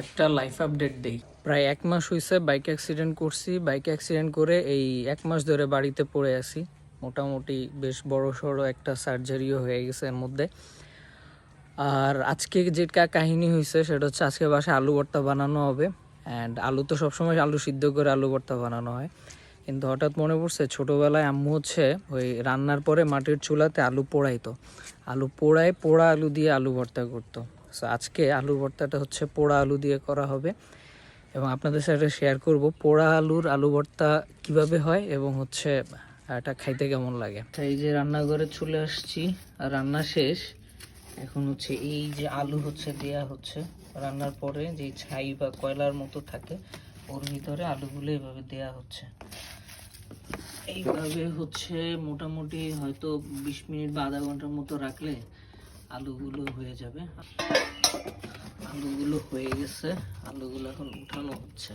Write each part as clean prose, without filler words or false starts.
একটা life update দেই। প্রায় 1 মাস হইছে বাইক অ্যাক্সিডেন্ট করছি। বাইক অ্যাক্সিডেন্ট করে এই 1 মাস ধরে বাড়িতে পড়ে আছি। মোটামুটি বেশ বড়সড় একটা সার্জারিও হয়ে গেছে এর মধ্যে। আর আজকে যেটা কাহিনী হয়েছে সেটা হচ্ছে আজকে বাসায় আলু ভর্তা বানানো হবে। অ্যান্ড আলু তো সবসময় আলু সিদ্ধ করে আলু ভর্তা বানানো হয়, কিন্তু হঠাৎ মনে পড়ছে ছোটোবেলায় আম্মু হচ্ছে ওই রান্নার পরে মাটির চুলাতে আলু পোড়াইতো। আলু পোড়ায় পোড়া আলু দিয়ে আলু ভর্তা করতো। সো আজকে আলুর ভর্তাটা হচ্ছে পোড়া আলু দিয়ে করা হবে এবং আপনাদের সাথে শেয়ার করব পোড়া আলুর আলু ভর্তা কীভাবে হয় এবং হচ্ছে এটা খাইতে কেমন লাগে। এই যে রান্নাঘরে চলে আসছি, আর রান্না শেষ। এখন হচ্ছে এই যে আলু হচ্ছে দেয়া হচ্ছে রান্নার পরে, যে ছাই বা কয়লার মতো থাকে ওর ভিতরে আলুগুলো এইভাবে দেয়া হচ্ছে। এইভাবে হচ্ছে মোটামুটি হয়তো 20 মিনিট বা আধা ঘন্টার মতো রাখলে আলুগুলো হয়ে যাবে। আলুগুলো হয়ে গেছে, আলুগুলো এখন উঠানো হচ্ছে।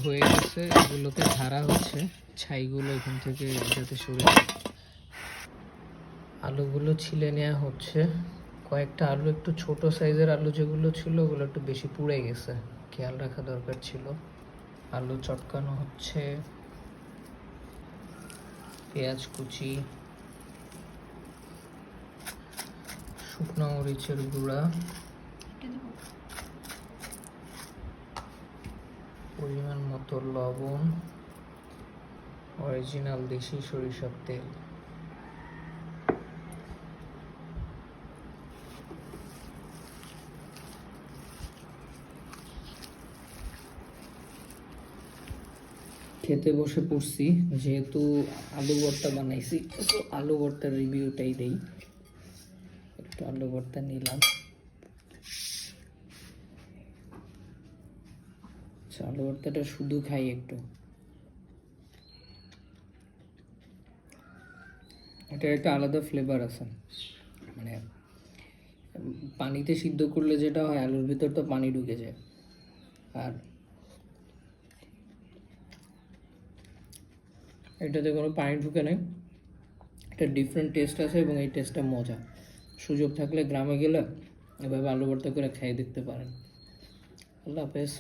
হয়ে গেছে, এগুলোকে ঝাড়া হচ্ছে ছাইগুলো এখান থেকে যাতে সরে যায়। আলুগুলো ছিলে নেওয়া হচ্ছে। কয়েকটা আলু একটু ছোট সাইজের আলু যেগুলো ছিল ওগুলো একটু বেশি পুড়ে গেছে, খেয়াল রাখা দরকার ছিল। আলু চটকানো হচ্ছে, পেঁয়াজ কুচি, শুকনো মরিচের গুঁড়া, পরিমাণ মতো লবণ, অরিজিনাল দেশি সরিষার তেল। খেতে বসে পড়ছি, যেহেতু আলু ভর্তা বানাইছি তো আলু ভর্তার রিভিউটাই দেই। একটু আলু ভর্তা নিলাম। আলু ভর্তাটা শুধু খাই একটু। এটার একটা আলাদা ফ্লেভার আছে, মানে পানিতে সিদ্ধ করলে যেটা হয় আলুর ভিতর তো পানি ঢুকে যায়, আর এটাতে কোনো পানি ঢুকে নেই। একটা ডিফারেন্ট টেস্ট আছে এবং এই টেস্টটা মজা। সুযোগ থাকলে গ্রামে গেলে এভাবে আলু ভর্তা করে খেয়ে দেখতে পারেন। আল্লাহ হাফেজ।